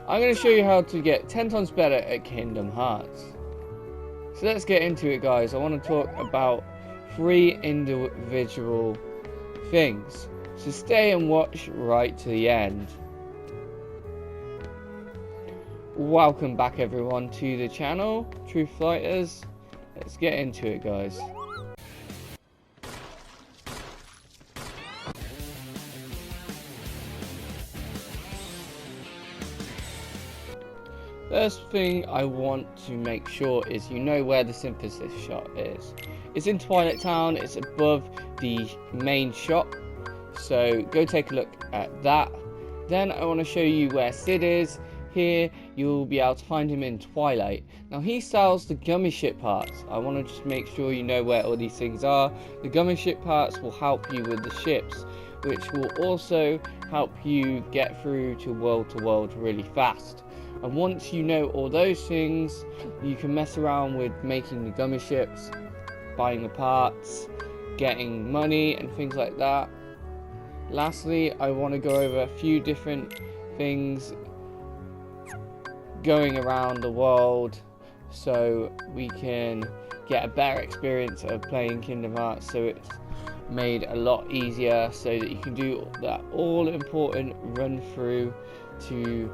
I'm going to show you how to get 10 times better at Kingdom Hearts. So let's get into it, guys. I want to talk about 3 individual things. So stay and watch right to the end. Welcome back everyone to the channel, Truth Fighters. Let's get into it, guys. First thing I want to make sure is you know where the synthesis shop is. It's in Twilight Town, it's above the main shop, so go take a look at that. Then I want to show you where Sid is. Here you'll be able to find him in Twilight. Now he sells the gummy ship parts. I want to just make sure you know where all these things are. The gummy ship parts will help you with the ships, which will also help you get through to world really fast. And once you know all those things, you can mess around with making the gummy ships, buying the parts, getting money and things like that. Lastly, I want to go over a few different things going around the world so we can get a better experience of playing Kingdom Hearts, so it's made a lot easier so that you can do that all important run through to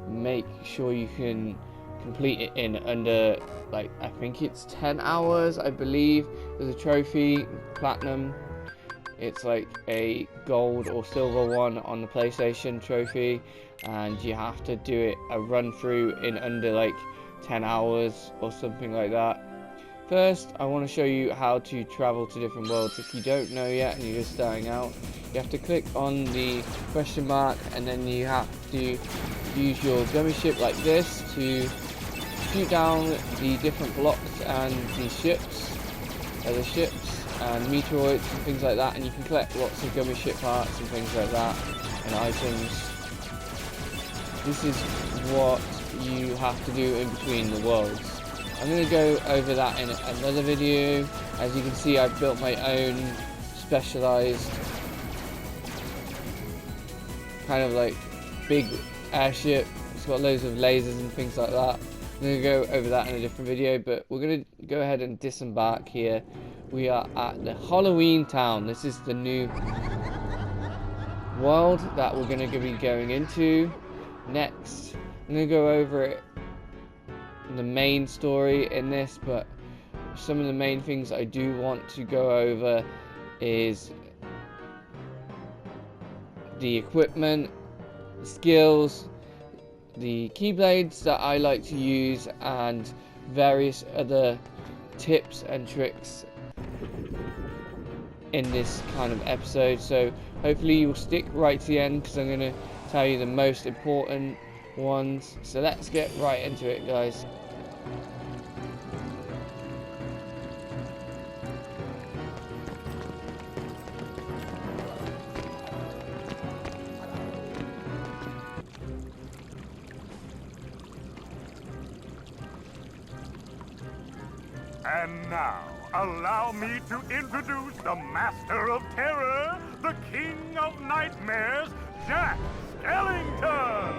make sure you can complete it in under, like, I think it's 10 hours, I believe. There's a trophy, platinum. It's like a gold or silver one on the PlayStation trophy, and you have to do it a run through in under like 10 hours or something like that. First, I want to show you how to travel to different worlds. If you don't know yet and you're just starting out, you have to click on the question mark, and then you have to use your gummy ship like this to shoot down the different blocks and the ships, and meteoroids and things like that, and you can collect lots of gummy ship parts and things like that and items. This is what you have to do in between the worlds. I'm going to go over that in another video. As you can see, I've built my own specialized kind of like big airship. It's got loads of lasers and things like that. I'm going to go over that in a different video, but we're going to go ahead and disembark here. We are at the Halloween Town. This is the new world that we're going to be going into next. I'm going to go over it, the main story in this, but some of the main things I do want to go over is the equipment, the skills, the keyblades that I like to use, and various other tips and tricks in this kind of episode. So hopefully you'll stick right to the end, because I'm going to tell you the most important ones. So let's get right into it, guys. And now, allow me to introduce the Master of Terror, the King of Nightmares, Jack Skellington!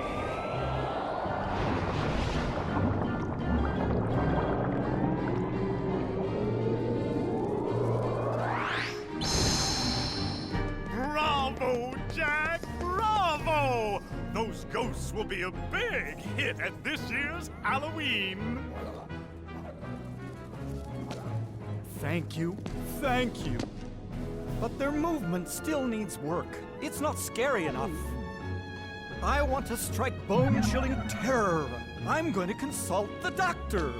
Bravo, Jack! Bravo! Those ghosts will be a big hit at this year's Halloween! Thank you, thank you. But their movement still needs work. It's not scary enough. I want to strike bone-chilling terror. I'm going to consult the doctor.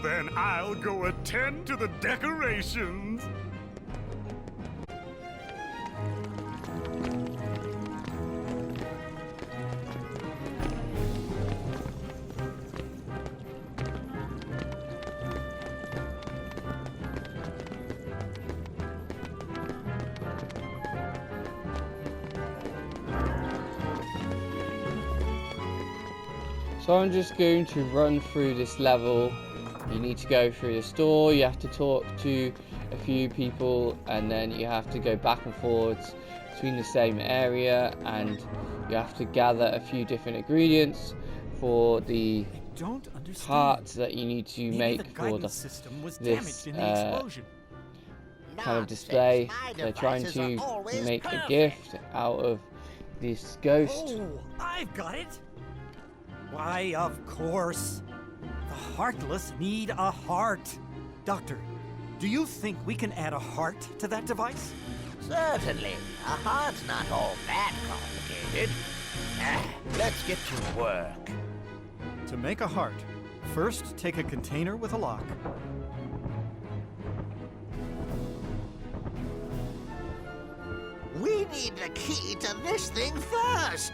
Then I'll go attend to the decorations. So I'm just going to run through this level. You need to go through the store, you have to talk to a few people, and then you have to go back and forwards between the same area, and you have to gather a few different ingredients for the Don't understand. parts that you need to Maybe make the for guidance system was this damaged in the explosion. kind of display. They're trying to make a gift out of this ghost. Oh, I've got it. Why, of course. The Heartless need a heart. Doctor, do you think we can add a heart to that device? Certainly. A heart's not all that complicated. Let's get to work. To make a heart, first take a container with a lock. We need the key to this thing first.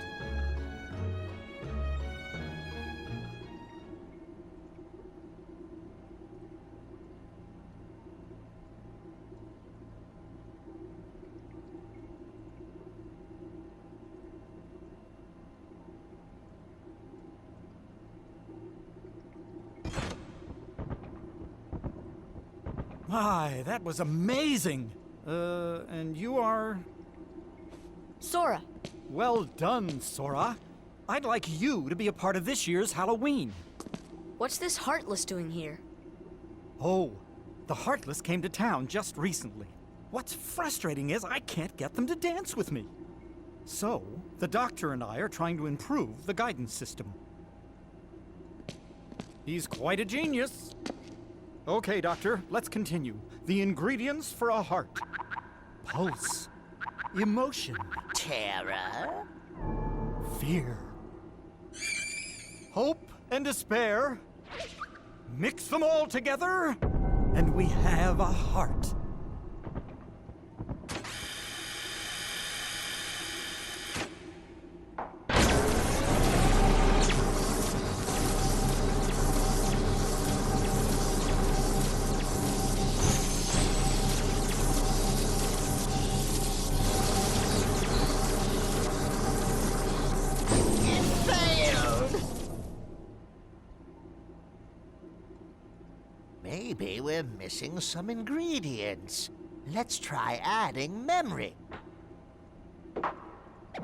My, that was amazing. And you are... Sora, Well done, Sora. I'd like you to be a part of this year's Halloween. what's this Heartless doing here? Oh, the Heartless came to town just recently. What's frustrating is I can't get them to dance with me. So, the Doctor and I are trying to improve the guidance system. He's quite a genius. Okay, Doctor, let's continue. The ingredients for a heart. Pulse. Emotion. Terror? Fear. Hope and despair. Mix them all together, and we have a heart. Maybe we're missing some ingredients. Let's try adding memory.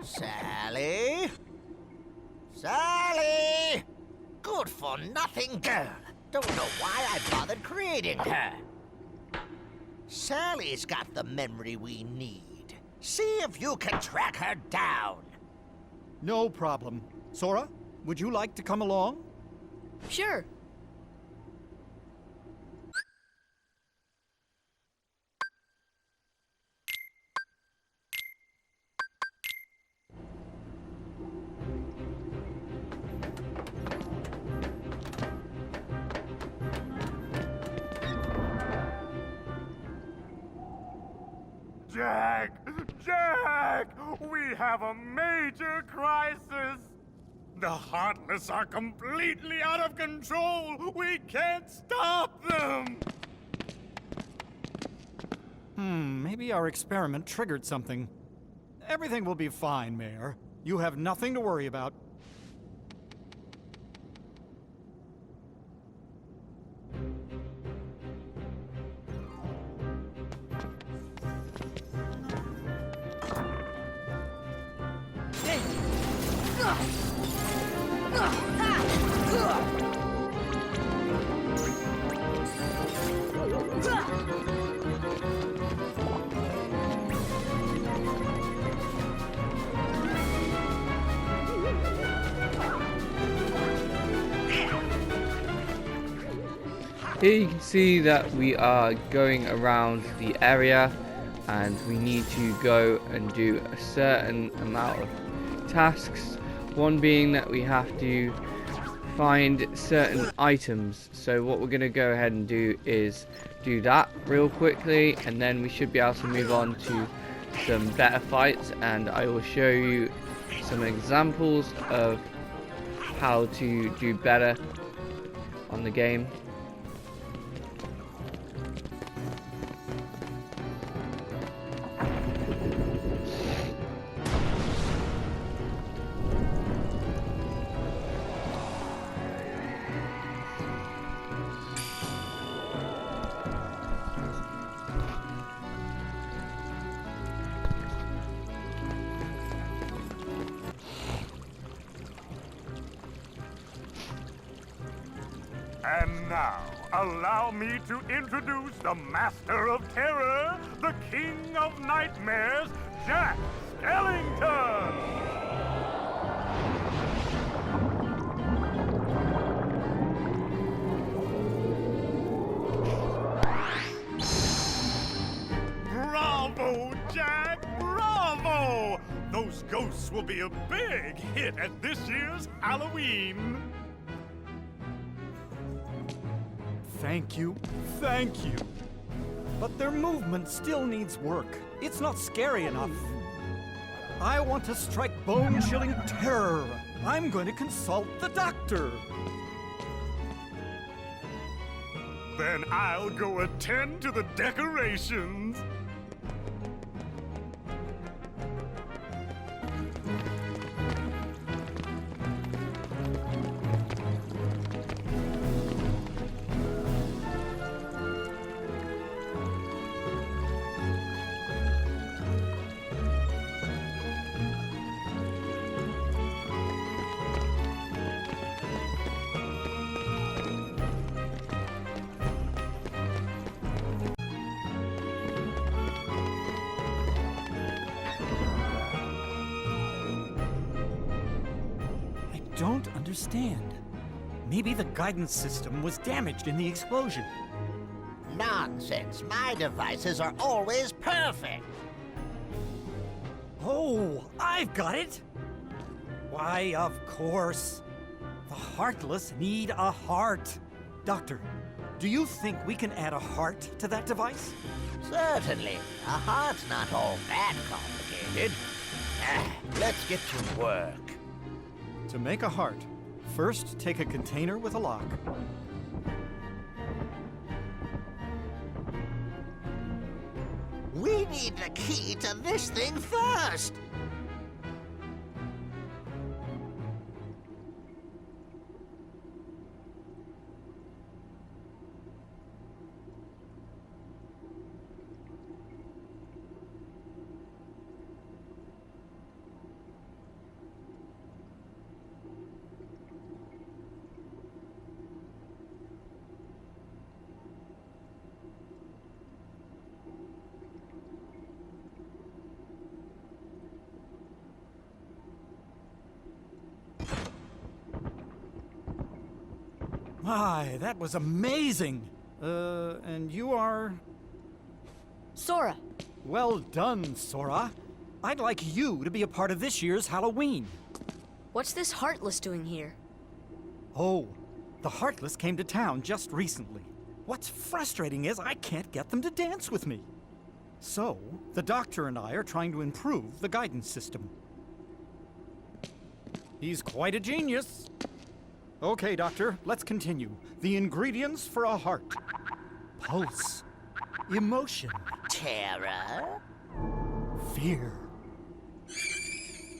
Sally? Sally! Good for nothing girl. Don't know why I bothered creating her. Sally's got the memory we need. See if you can track her down. No problem. Sora, would you like to come along? Sure. Jack! Jack! We have a major crisis! The Heartless are completely out of control! We can't stop them! Maybe our experiment triggered something. Everything will be fine, Mayor. You have nothing to worry about. Here you can see that we are going around the area, and we need to go and do a certain amount of tasks. One being that we have to find certain items. So what we're going to go ahead and do is do that real quickly, and then we should be able to move on to some better fights, and I will show you some examples of how to do better on the game. Now, allow me to introduce the Master of Terror, the King of Nightmares, Jack Skellington! Bravo, Jack! Bravo! Those ghosts will be a big hit at this year's Halloween. Thank you, thank you. But their movement still needs work. It's not scary enough. I want to strike bone-chilling terror. I'm going to consult the doctor. Then I'll go attend to the decorations. Don't understand. Maybe the guidance system was damaged in the explosion. Nonsense. My devices are always perfect. Oh, I've got it! Why, of course. The Heartless need a heart. Doctor, do you think we can add a heart to that device? Certainly. A heart's not all that complicated. Let's get to work. To make a heart, first take a container with a lock. We need the key to this thing first. My, that was amazing! And you are... Sora. Well done, Sora. I'd like you to be a part of this year's Halloween. What's this Heartless doing here? Oh, the Heartless came to town just recently. What's frustrating is I can't get them to dance with me. So, the doctor and I are trying to improve the guidance system. He's quite a genius. Okay, Doctor, let's continue. The ingredients for a heart. Pulse. Emotion. Terror? Fear.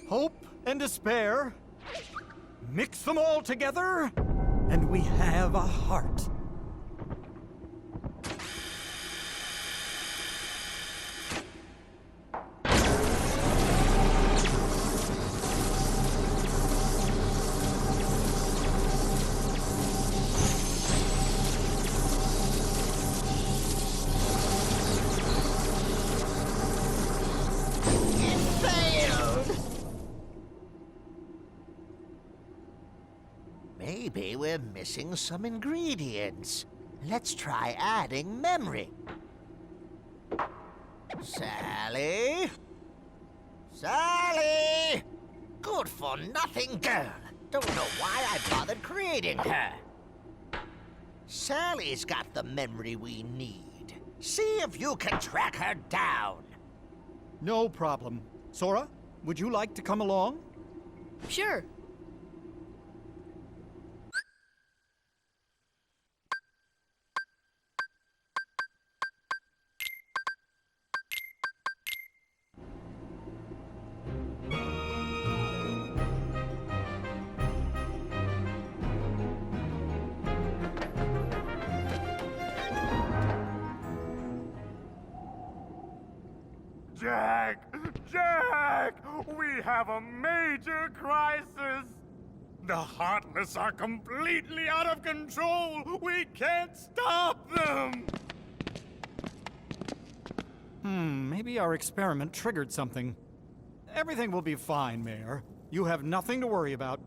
Hope and despair. Mix them all together, and we have a heart. Maybe we're missing some ingredients. Let's try adding memory. Sally? Sally! Good for nothing girl. Don't know why I bothered creating her. Sally's got the memory we need. See if you can track her down. No problem. Sora, would you like to come along? Sure. Jack! Jack! We have a major crisis! The Heartless are completely out of control! We can't stop them! Maybe our experiment triggered something. Everything will be fine, Mayor. You have nothing to worry about.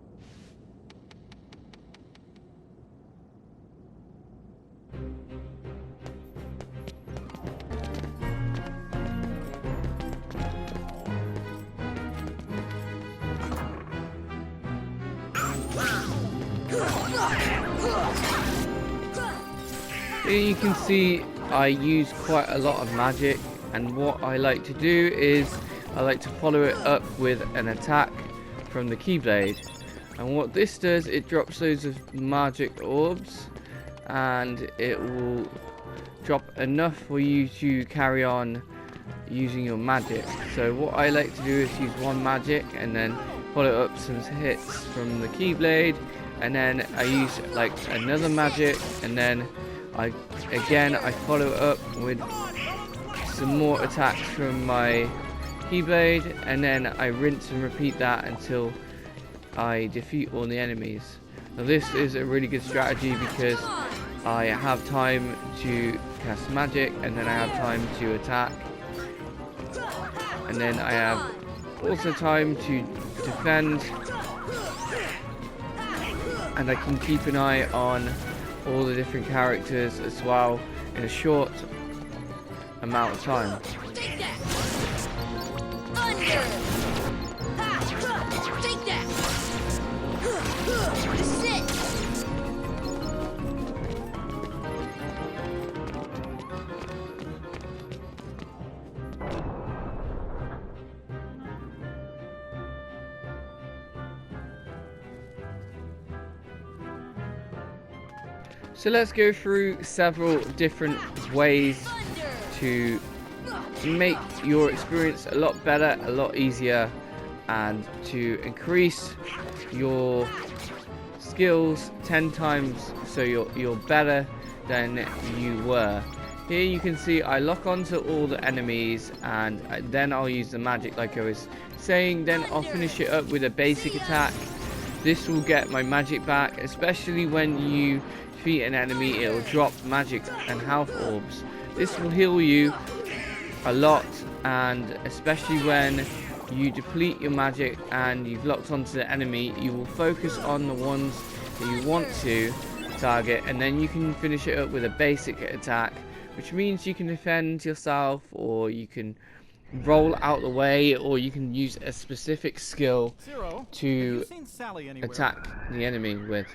Here you can see I use quite a lot of magic, and what I like to do is I like to follow it up with an attack from the Keyblade. And what this does, it drops loads of magic orbs, and it will drop enough for you to carry on using your magic. So what I like to do is use one magic and then follow up some hits from the Keyblade, and then I use like another magic, and then I follow up with some more attacks from my Keyblade, and then I rinse and repeat that until I defeat all the enemies. Now this is a really good strategy because I have time to cast magic, and then I have time to attack, and then I have also time to defend, and I can keep an eye on all the different characters as well in a short amount of time. Take that! Thunder! Ha! Take that! This is it! So let's go through several different ways to make your experience a lot better, a lot easier, and to increase your skills 10 times so you're better than you were. Here you can see I lock onto all the enemies, and then I'll use the magic like I was saying. Then I'll finish it up with a basic attack. This will get my magic back, especially when you defeat an enemy. It'll drop magic and health orbs. This will heal you a lot, and especially when you deplete your magic and you've locked onto the enemy, you will focus on the ones that you want to target, and then you can finish it up with a basic attack, which means you can defend yourself, or you can roll out the way, or you can use a specific skill Zero, to have you seen Sally anywhere? attack the enemy with.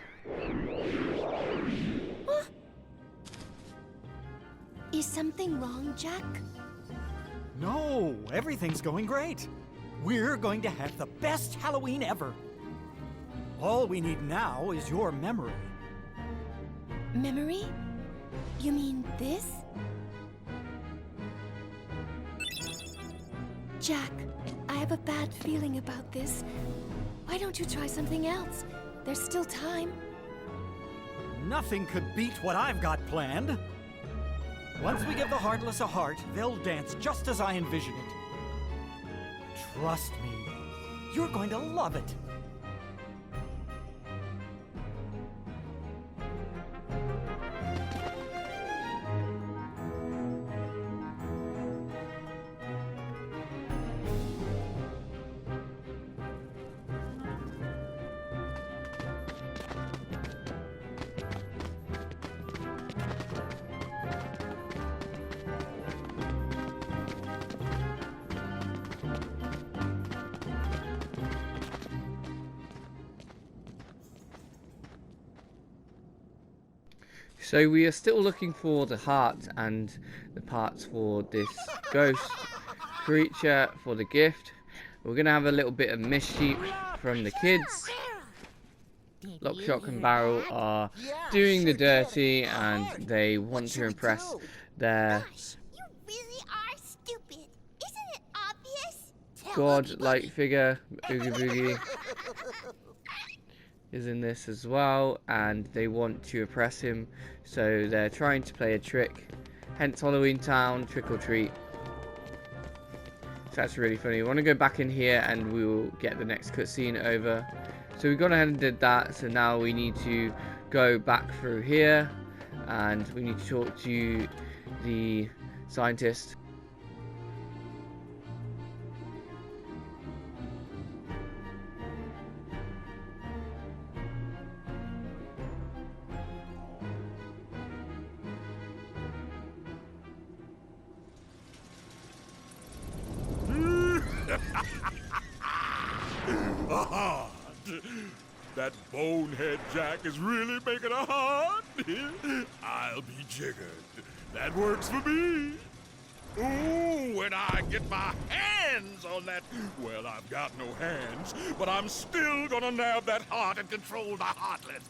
Is something wrong, Jack? No, everything's going great. We're going to have the best Halloween ever. All we need now is your memory. Memory? You mean this? Jack, I have a bad feeling about this. Why don't you try something else? There's still time. Nothing could beat what I've got planned. Once we give the Heartless a heart, they'll dance just as I envision it. Trust me, you're going to love it. So we are still looking for the heart and the parts for this ghost creature for the gift. We're going to have a little bit of mischief from the kids. Lock, Shock and Barrel are doing the dirty, and they want to impress their You really are stupid. Isn't it obvious? god-like figure. Oogie Boogie is in this as well, and they want to impress him, so they're trying to play a trick. Hence Halloween Town, trick or treat. So that's really funny. We want to go back in here and we will get the next cutscene over. So we've gone ahead and did that. So now we need to go back through here and we need to talk to the scientist. That bonehead Jack is really making a heart. I'll be jiggered. That works for me. Ooh, when I get my hands on that... Well, I've got no hands, but I'm still gonna nab that heart and control the heartless.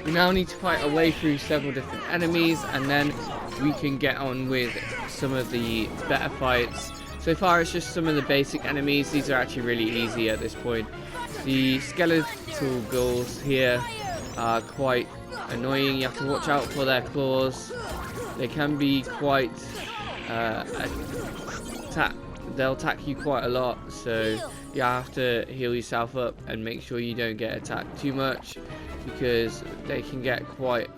We now need to fight our way through several different enemies and then we can get on with some of the better fights. So far it's just some of the basic enemies. These are actually really easy at this point. The skeletal ghouls here are quite annoying. You have to watch out for their claws. They can be quite they'll attack you quite a lot, so you have to heal yourself up and make sure you don't get attacked too much, because they can get quite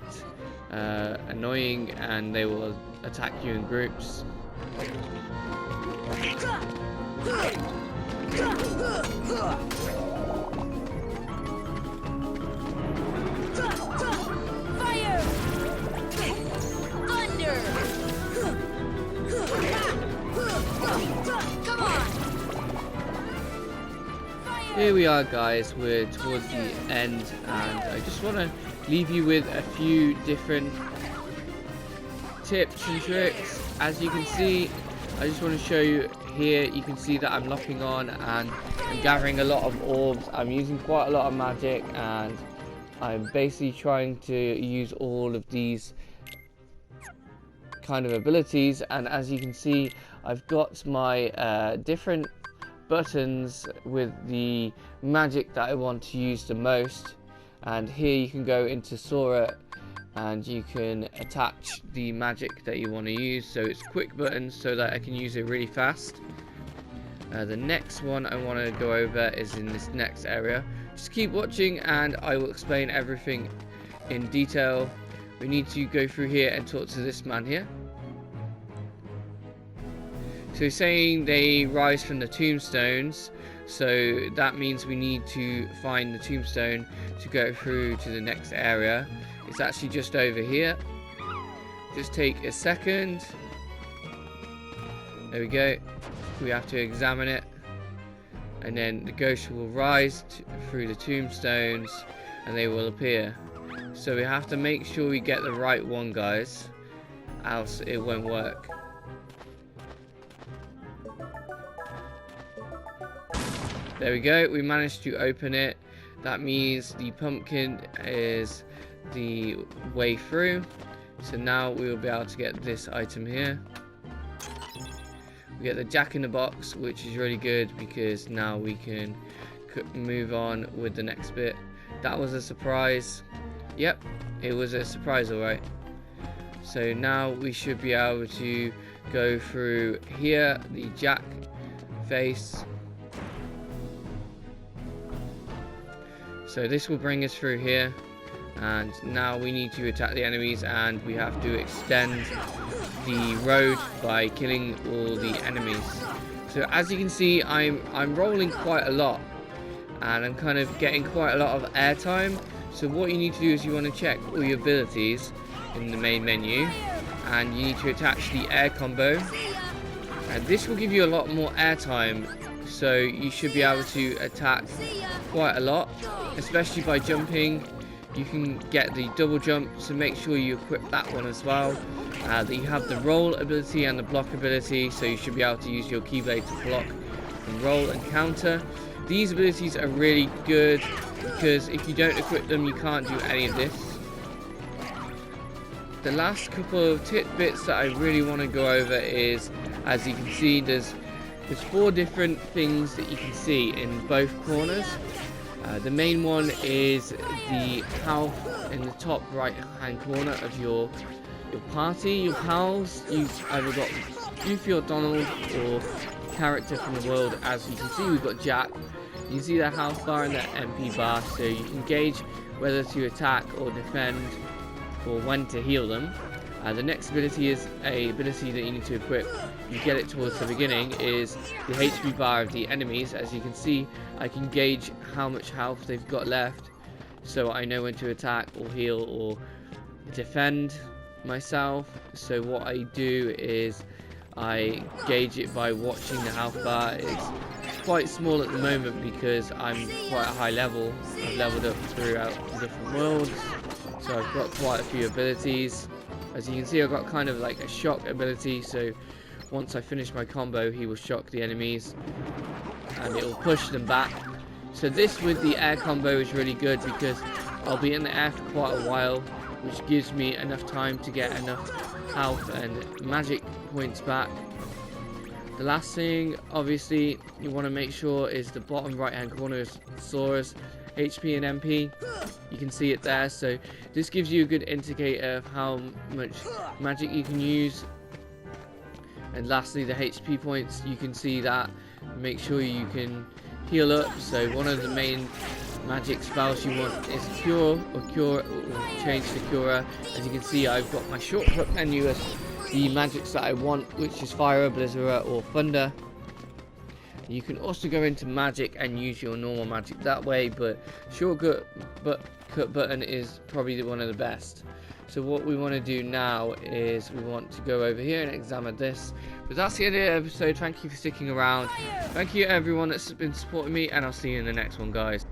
annoying and they will attack you in groups. Fire! Thunder! Come on! Here we are, guys. We're towards the end and I just want to leave you with a few different tips and tricks. As you can see, I just want to show you here, you can see that I'm locking on and I'm gathering a lot of orbs. I'm using quite a lot of magic and I'm basically trying to use all of these kind of abilities, and as you can see I've got my different buttons with the magic that I want to use the most, and here you can go into Sora and you can attach the magic that you want to use, so it's quick buttons so that I can use it really fast. The next one I want to go over is in this next area. Just keep watching and I will explain everything in detail. We need to go through here and talk to this man here. So saying they rise from the tombstones, so that means we need to find the tombstone to go through to the next area. It's actually just over here. Just take a second. There we go. We have to examine it, and then the ghost will rise through the tombstones and they will appear. So we have to make sure we get the right one, guys, else it won't work. There we go, we managed to open it. That means the pumpkin is the way through. So now we will be able to get this item here. We get the Jack in the Box, which is really good because now we can move on with the next bit. That was a surprise. Yep, it was a surprise, alright. So now we should be able to go through here, the Jack face. So this will bring us through here, and now we need to attack the enemies, and we have to extend the road by killing all the enemies. So as you can see, I'm rolling quite a lot and I'm kind of getting quite a lot of airtime. So what you need to do is you want to check all your abilities in the main menu, and you need to attach the air combo, and this will give you a lot more airtime, so you should be able to attack quite a lot, especially by jumping. you can get the double jump, so make sure you equip that one as well. You have the roll ability and the block ability, so you should be able to use your keyblade to block and roll and counter. These abilities are really good because if you don't equip them, you can't do any of this. The last couple of tidbits that I really want to go over is, as you can see, there's 4 different things that you can see in both corners. The main one is the health in the top right hand corner of your party, your pals. You've either got Goofy or Donald or character from the world. As you can see, we've got Jack. You can see the health bar and the MP bar, so you can gauge whether to attack or defend or when to heal them. The next ability is a ability that you need to equip. You get it towards the beginning, is the HP bar of the enemies. As you can see, I can gauge how much health they've got left, so I know when to attack or heal or defend myself. So what I do is I gauge it by watching the health bar. It's quite small at the moment because I'm quite a high level. I've leveled up throughout the different worlds, so I've got quite a few abilities. As you can see, I've got kind of like a shock ability, so once I finish my combo, he will shock the enemies and it will push them back. So this with the air combo is really good because I'll be in the air for quite a while, which gives me enough time to get enough health and magic points back. The last thing, obviously, you want to make sure is the bottom right hand corner is Sora's HP and MP. You can see it there, so this gives you a good indicator of how much magic you can use. And lastly, the HP points, you can see that. Make sure you can heal up. So one of the main magic spells you want is Cure or change to Cura. As you can see, I've got my shortcut menu as the magics that I want, which is Fire, Blizzard or Thunder. You can also go into magic and use your normal magic that way, but shortcut button is probably one of the best. So what we want to do now is we want to go over here and examine this. But that's the end of the episode. Thank you for sticking around. Thank you everyone that's been supporting me, and I'll see you in the next one, guys.